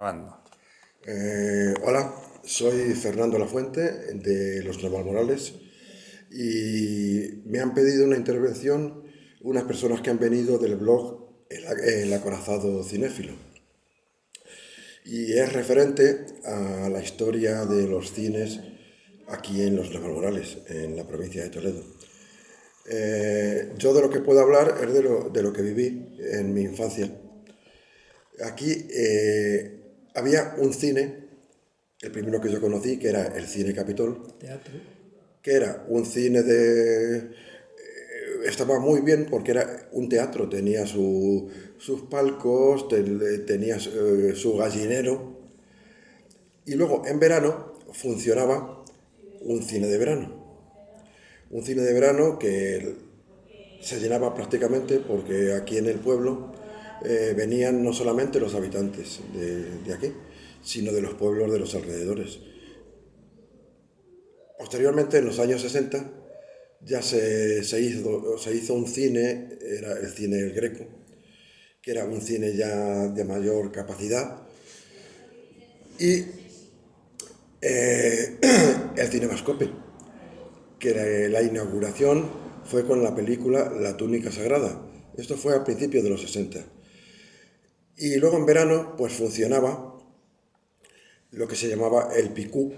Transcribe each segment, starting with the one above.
Grabando. Hola, soy Fernando Lafuente de Los Navalmorales y me han pedido una intervención unas personas que han venido del blog El Acorazado Cinéfilo, y es referente a la historia de los cines aquí en Los Navalmorales, en la provincia de Toledo. Yo de lo que puedo hablar es de lo que viví en mi infancia. Aquí había un cine, el primero que yo conocí, que era el Cine Capitol, Teatro. que era un cine estaba muy bien porque era un teatro, tenía sus palcos, tenía su gallinero, y luego en verano funcionaba un cine de verano. Un cine de verano que se llenaba prácticamente porque aquí en el pueblo venían no solamente los habitantes de aquí, sino de los pueblos de los alrededores. Posteriormente, en los años 60, ya se hizo un cine, era el cine El Greco, que era un cine ya de mayor capacidad, y el Cinemascope, que la inauguración fue con la película La túnica sagrada. Esto fue a principios de los 60. Y luego en verano pues funcionaba lo que se llamaba el Picú,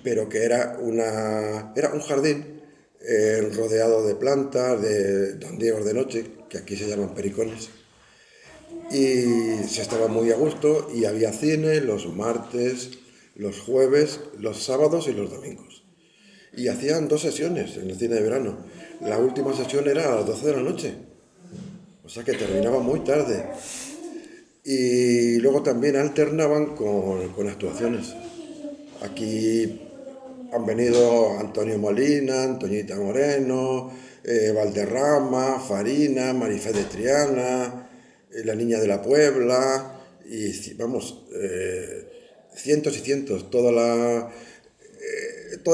pero que era un jardín rodeado de plantas, de dondeos de noche, que aquí se llaman pericones, y se estaba muy a gusto y había cine los martes, los jueves, los sábados y los domingos. Y hacían 2 sesiones en el cine de verano. La última sesión era a las 12 de la noche, o sea que terminaba muy tarde. Y luego también alternaban con actuaciones. Aquí han venido Antonio Molina, Antoñita Moreno, Valderrama, Farina, Marifé de Triana, La Niña de la Puebla, y vamos, cientos y cientos, todas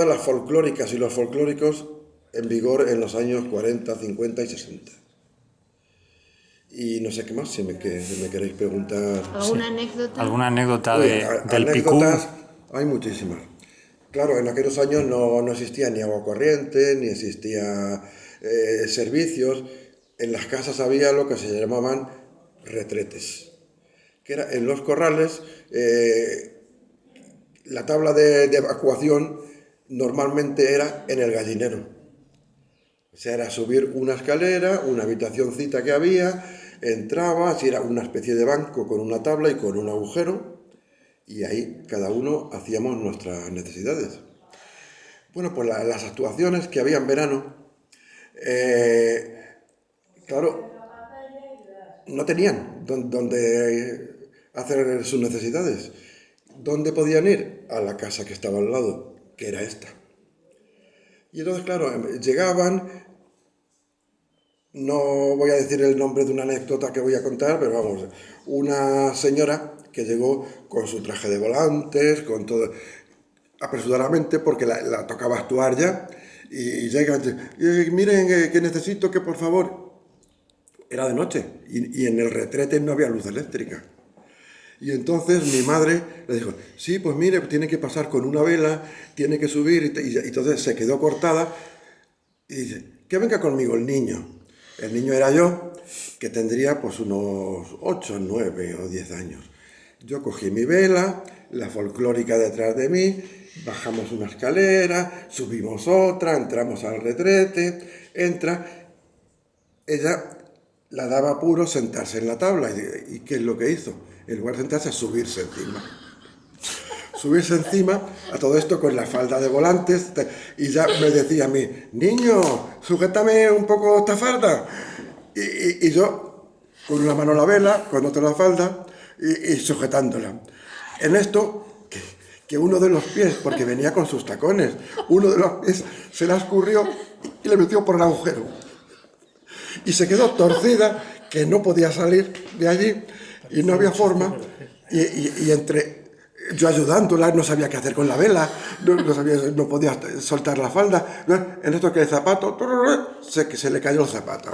las folclóricas y los folclóricos en vigor en los años 40, 50 y 60. Y no sé qué más, si me queréis preguntar. ¿Alguna anécdota? ¿Alguna anécdota Uy, del Picú? anécdotas hay muchísimas. Claro, en aquellos años no existía ni agua corriente, ni existía servicios. En las casas había lo que se llamaban retretes, que era en los corrales. La tabla de evacuación normalmente era en el gallinero. O sea, era subir una escalera, una habitacioncita que había, entrabas y era una especie de banco con una tabla y con un agujero, y ahí cada uno hacíamos nuestras necesidades. Bueno, pues las actuaciones que había en verano, claro, no tenían donde hacer sus necesidades. ¿Dónde podían ir? A la casa que estaba al lado, que era esta. Y entonces, claro, llegaban, no voy a decir el nombre de una anécdota que voy a contar, pero vamos, una señora que llegó con su traje de volantes, con todo, apresuradamente, porque la tocaba actuar ya, y llega, miren, que necesito que por favor, era de noche, y en el retrete no había luz eléctrica. Y entonces mi madre le dijo, sí, pues mire, tiene que pasar con una vela, tiene que subir, y entonces se quedó cortada, y dice, que venga conmigo el niño. El niño era yo, que tendría pues unos 8, 9 o 10 años. Yo cogí mi vela, la folclórica detrás de mí, bajamos una escalera, subimos otra, entramos al retrete, ella la daba apuro sentarse en la tabla. ¿Y qué es lo que hizo? En lugar de sentarse, subirse encima. Subirse encima, a todo esto con la falda de volantes, y ya me decía a mí, niño, sujétame un poco esta falda. Y yo, con una mano la vela, con otra la falda, y sujetándola. En esto, que uno de los pies, porque venía con sus tacones, uno de los pies se la escurrió y le metió por el agujero. Y se quedó torcida, que no podía salir de allí, y no había forma, y entre yo ayudándola, no sabía qué hacer con la vela, no podía soltar la falda. En esto que el zapato, se le cayó el zapato.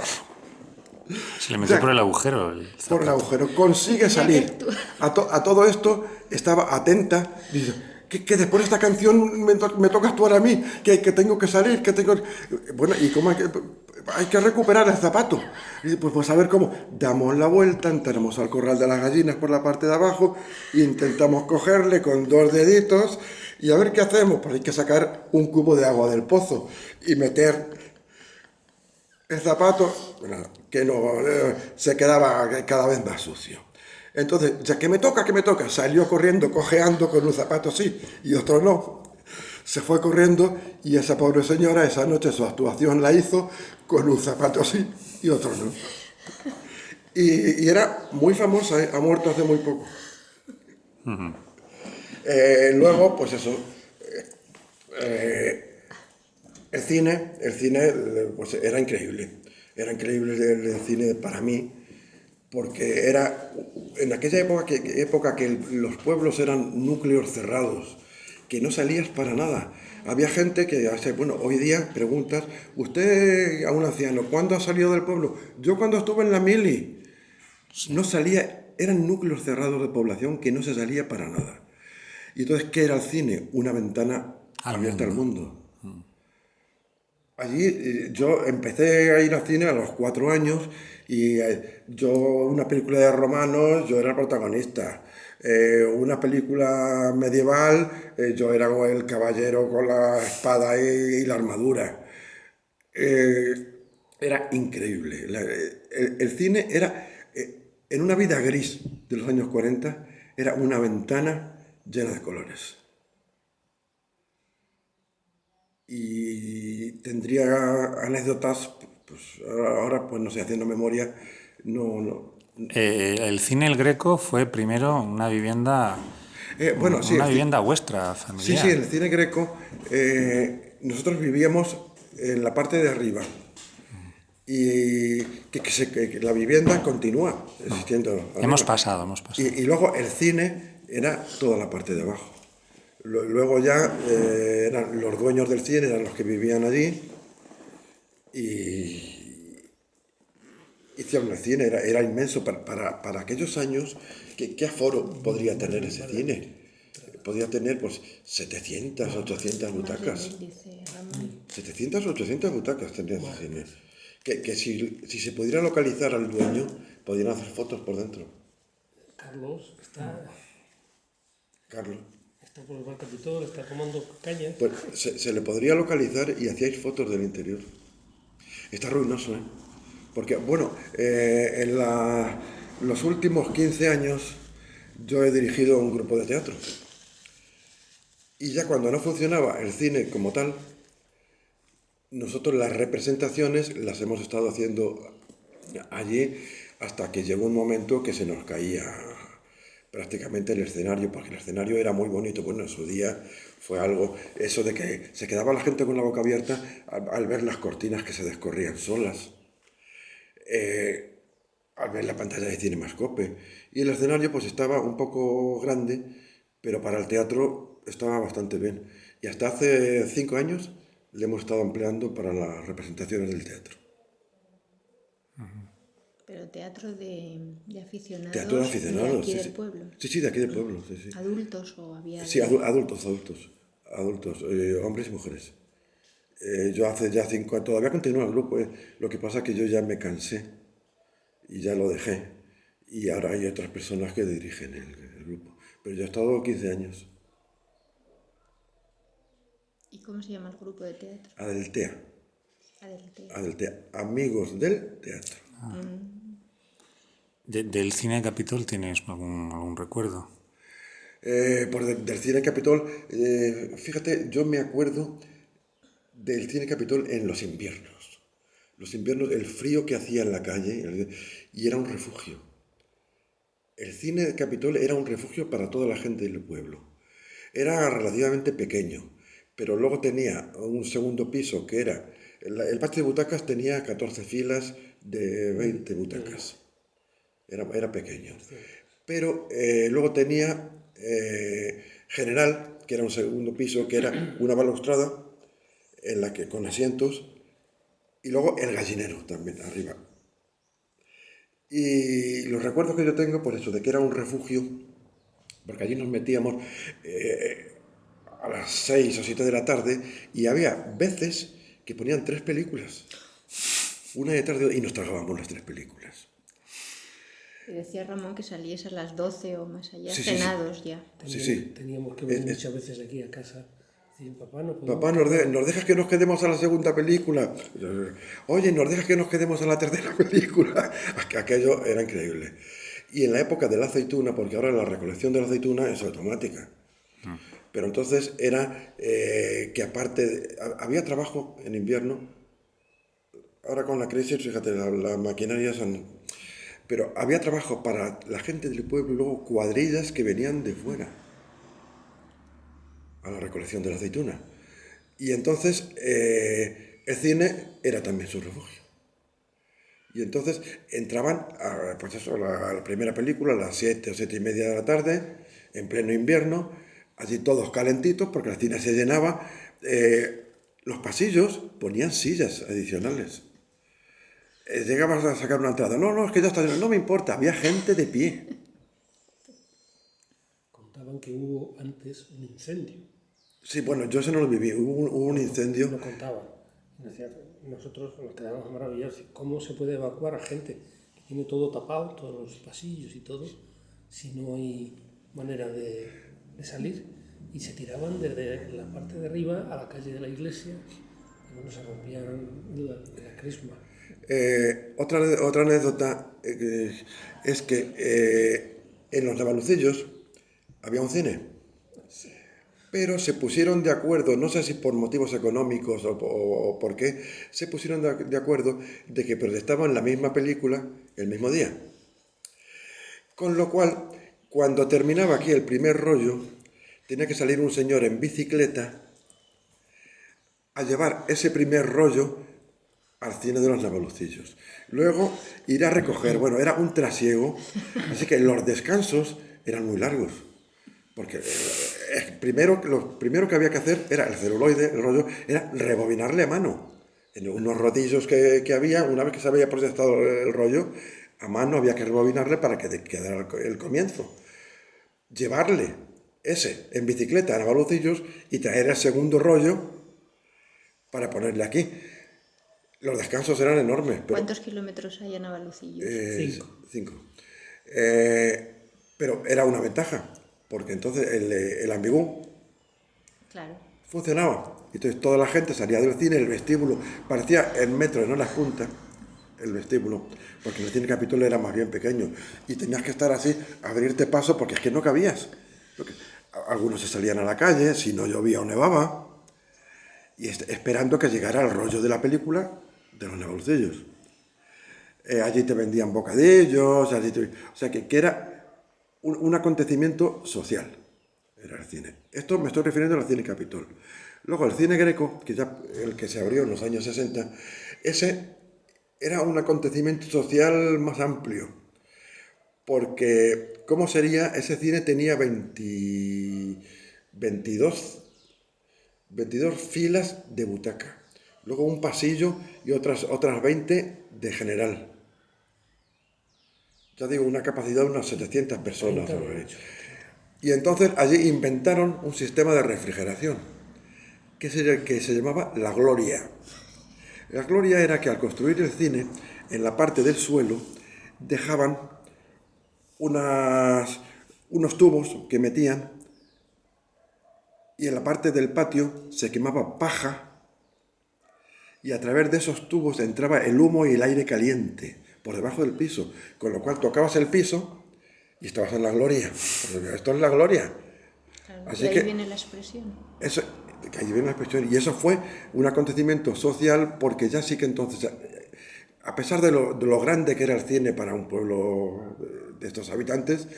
Se le O metió sea, por el agujero el por el zapato. agujero, consigue ¿Qué haces salir. tú? A todo esto estaba atenta, dice, que después de esta canción me tocas tú ahora a mí, que tengo que salir, que tengo... Bueno, ¿y cómo hay que recuperar el zapato? Y dice, pues a ver cómo, damos la vuelta, entramos al corral de las gallinas por la parte de abajo, intentamos cogerle con dos deditos y a ver qué hacemos. Pues hay que sacar un cubo de agua del pozo y meter el zapato, bueno, que no, se quedaba cada vez más sucio. Entonces, ya que me toca, salió corriendo, cojeando con un zapato así y otro no. Se fue corriendo y esa pobre señora esa noche su actuación la hizo con un zapato así y otro no. Y era muy famosa, ¿eh? Ha muerto hace muy poco. Luego, pues eso, el cine pues era increíble. Era increíble el cine para mí, porque era en aquella época que los pueblos eran núcleos cerrados, que no salías para nada. Había gente que, bueno, hoy día preguntas, usted a un anciano, ¿cuándo ha salido del pueblo? Yo cuando estuve en la mili, Sí. no salía, eran núcleos cerrados de población que no se salía para nada. Y entonces, ¿qué era el cine? Una ventana Al abierta al mundo. mundo. Allí yo empecé a ir al cine a los 4 años y yo, una película de romanos, yo era el protagonista. Una película medieval, yo era el caballero con la espada y la armadura. Eh, Era increíble. El cine era, en una vida gris de los años 40, era una ventana llena de colores. Y tendría anécdotas, pues ahora pues no sé, haciendo memoria, no, no. El cine El Greco fue primero Bueno, sí, una vivienda vuestra, sí, en familiar. el cine greco nosotros vivíamos en la parte de arriba y que la vivienda continúa existiendo Hemos arriba. pasado, hemos Y pasado. luego el cine era toda la parte de abajo. Luego ya eran los dueños del cine, eran los que vivían allí y hicieron el cine, era inmenso para aquellos años. ¿Qué aforo podría tener ese cine? Podría tener pues 700, 800 Más de butacas. 1000, dice Ramón. 700 o 800 butacas tendría ese cine. Que si se pudiera localizar al dueño, podrían hacer fotos por dentro. Carlos Carlos. está por el Bar Capitol, está tomando caña. Pues se le podría localizar y hacíais fotos del interior. Está ruinoso, ¿eh? Porque, bueno, los últimos 15 años yo he dirigido un grupo de teatro. Y ya cuando no funcionaba el cine como tal, nosotros las representaciones las hemos estado haciendo allí hasta que llegó un momento que se nos caía prácticamente el escenario, porque el escenario era muy bonito. Bueno, en su día fue algo, eso de que se quedaba la gente con la boca abierta al ver las cortinas que se descorrían solas, al ver la pantalla de Cinemascope. Y el escenario pues estaba un poco grande, pero para el teatro estaba bastante bien. Y hasta hace 5 años le hemos estado empleando para las representaciones del teatro. Pero teatro de Teatro de aficionados de aficionados, aquí sí, del sí. pueblo. Sí, sí, de aquí del pueblo, sí, sí. Adultos o había Sí, de... adultos, adultos. Adultos, hombres y mujeres. Yo hace ya 5 años, todavía continúa el grupo, lo que pasa es que yo ya me cansé y ya lo dejé. Y ahora hay otras personas que dirigen el grupo. Pero yo he estado 15 años. ¿Y cómo se llama el grupo de teatro? Adeltea, Adeltea. Adeltea, amigos del teatro. Del cine Capitol tienes algún recuerdo. Del Cine Capitol, fíjate, yo me acuerdo del Cine Capitol en los inviernos. Los inviernos, el frío que hacía en la calle, y era un refugio. El Cine Capitol era un refugio para toda la gente del pueblo. Era relativamente pequeño, pero luego tenía un segundo piso que era... El patio de butacas tenía 14 filas de 20 butacas. Era pequeño. Pero luego tenía General, que era un segundo piso, que era una balaustrada en la que con asientos, y luego el gallinero también arriba. Y los recuerdos que yo tengo, por eso, de que era un refugio, porque allí nos metíamos a las 6 o 7 de la tarde y había veces que ponían 3 películas, una detrás de otra, y nos tragábamos las 3 películas. Y decía Ramón que salíais a las 12 o más allá, Sí, sí, cenados ya. Sí. Teníamos que venir muchas veces aquí a casa. Decir, papá, no podemos. Papá, ¿nos dejas que nos quedemos a la segunda película? Oye, ¿nos dejas que nos quedemos a la tercera película? Aquello era increíble. Y en la época de la aceituna, porque ahora la recolección de la aceituna es automática. Pero entonces era que aparte, había trabajo en invierno. Ahora con la crisis, fíjate, las maquinarias han... Pero había trabajo para la gente del pueblo y luego cuadrillas que venían de fuera a la recolección de la aceituna. Y entonces el cine era también su refugio. Y entonces entraban pues eso, a la primera película a las 7 o 7 y media de la tarde, en pleno invierno, allí todos calentitos porque el cine se llenaba. Los pasillos ponían sillas adicionales. Llegabas a sacar una entrada. No, es que ya está lleno. No me importa, había gente de pie. Contaban que hubo antes un incendio. Sí, bueno, yo eso no lo viví. Hubo un incendio. Lo contaban. Nosotros nos quedábamos maravillados. ¿Cómo se puede evacuar a gente que tiene todo tapado, todos los pasillos y todo, si no hay manera de salir? Y se tiraban desde la parte de arriba a la calle de la iglesia y bueno, se rompían la crisma. Otra anécdota es que en los Navalucillos había un cine, pero se pusieron de acuerdo, no sé si por motivos económicos o por qué, se pusieron de acuerdo de que proyectaban la misma película el mismo día. Con lo cual, cuando terminaba aquí el primer rollo, tenía que salir un señor en bicicleta a llevar ese primer rollo al cine de los Navalucillos. Luego ir a recoger, bueno, era un trasiego, así que los descansos eran muy largos. Porque lo primero que había que hacer era el celuloide, el rollo, era rebobinarle a mano. En unos rodillos que había, una vez que se había proyectado el rollo, a mano había que rebobinarle para que quedara el comienzo. Llevarle ese en bicicleta a Navalucillos y traer el segundo rollo para ponerle aquí. Los descansos eran enormes. Pero, ¿Cuántos kilómetros hay a Navalucillos? 5. Pero era una ventaja, porque entonces el ambigú Claro. funcionaba. Entonces toda la gente salía del cine, el vestíbulo parecía el metro, no las puntas, el vestíbulo, porque el cine Capitol era más bien pequeño. Y tenías que estar así, abrirte paso, porque es que no cabías. Algunos se salían a la calle, si no llovía o nevaba, y esperando que llegara el rollo de la película de los Navalucillos. Allí te vendían bocadillos, o sea que era un acontecimiento social, era el cine. Esto me estoy refiriendo al cine Capitol. Luego el cine Greco, que ya el que se abrió en los años 60, ese era un acontecimiento social más amplio, porque ¿cómo sería? Ese cine tenía 22 filas de butaca, luego un pasillo y otras 20 de general. Ya digo, una capacidad de unas 700 personas. Y entonces allí inventaron un sistema de refrigeración que se llamaba La Gloria. La Gloria era que al construir el cine, en la parte del suelo, dejaban unos tubos que metían y en la parte del patio se quemaba paja y a través de esos tubos entraba el humo y el aire caliente por debajo del piso, con lo cual tocabas el piso y estabas en la gloria. Esto es la gloria. Claro. Así y ahí que viene la expresión. ahí viene la expresión. Y eso fue un acontecimiento social porque ya sí que entonces, a pesar de lo grande que era el cine para un pueblo de estos habitantes,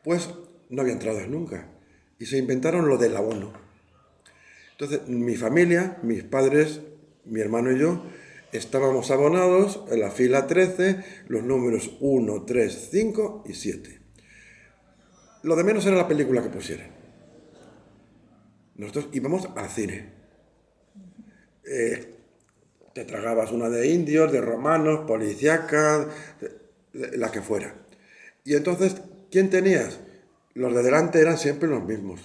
pues no había entradas nunca. Y se inventaron lo del abono. Entonces, mi familia, mis padres, mi hermano y yo, estábamos abonados en la fila 13, los números 1, 3, 5 y 7. Lo de menos era la película que pusieran. Nosotros íbamos al cine. Te tragabas una de indios, de romanos, policíacas, la que fuera. Y entonces, ¿quién tenías? Los de delante eran siempre los mismos,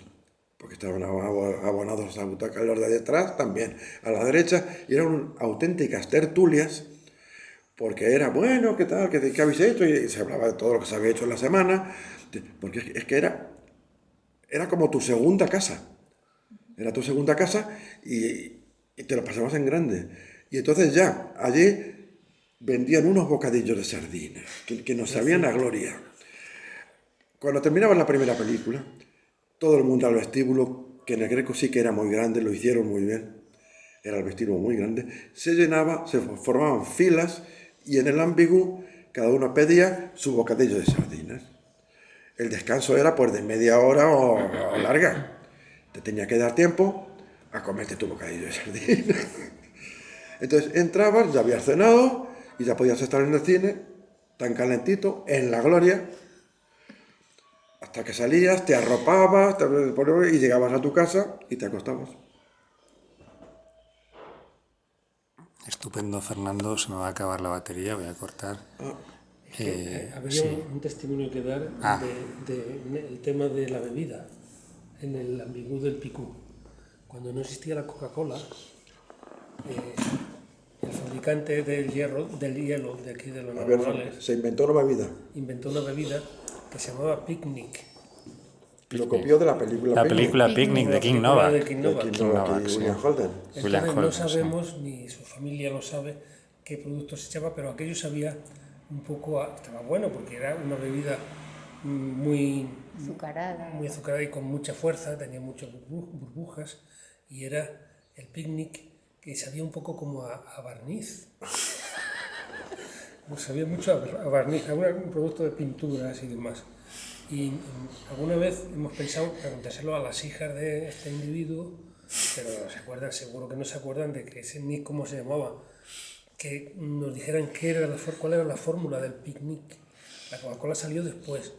porque estaban abonados a la butaca. Los de detrás también, a la derecha, y eran auténticas tertulias, porque era, bueno, ¿qué tal? ¿Qué habéis hecho? Y se hablaba de todo lo que se había hecho en la semana, porque es que era como tu segunda casa. Era tu segunda casa y te lo pasabas en grande. Y entonces ya, allí vendían unos bocadillos de sardinas, que nos sabían a gloria. Cuando terminaba la primera película, todo el mundo al vestíbulo, que en el Greco sí que era muy grande, lo hicieron muy bien, era el vestíbulo muy grande, se llenaba, se formaban filas y en el Ambigu cada uno pedía su bocadillo de sardinas. El descanso era pues de media hora o larga. Te tenía que dar tiempo a comerte tu bocadillo de sardinas. Entonces entrabas, ya habías cenado y ya podías estar en el cine, tan calentito, en la gloria, hasta que salías, te arropabas y llegabas a tu casa y te acostabas. Estupendo, Fernando. Se me va a acabar la batería, voy a cortar. Había Sí. un testimonio que dar del tema de la bebida en el Ambigu del Picú. Cuando no existía la Coca-Cola, el fabricante del hielo de aquí de los Navarrales Se inventó una bebida. inventó una bebida que se llamaba Picnic. Lo copió de la película La Picnic, película Picnic de King Novak. De King Novak. King Novak y sí. William Holden. William Entonces no Holden, sí. sabemos, ni su familia lo sabe, qué producto se echaba, pero aquello sabía un poco, estaba bueno porque era una bebida muy azucarada y con mucha fuerza, tenía muchas burbujas y era el Picnic que sabía un poco como a barniz. Sabía mucho a barniz, a un producto de pinturas y demás. Y alguna vez hemos pensado preguntárselo a las hijas de este individuo, pero no se acuerdan, seguro que no se acuerdan de que ese Nick, cómo se llamaba, que nos dijeran cuál era la fórmula del Picnic. La Coca-Cola salió después.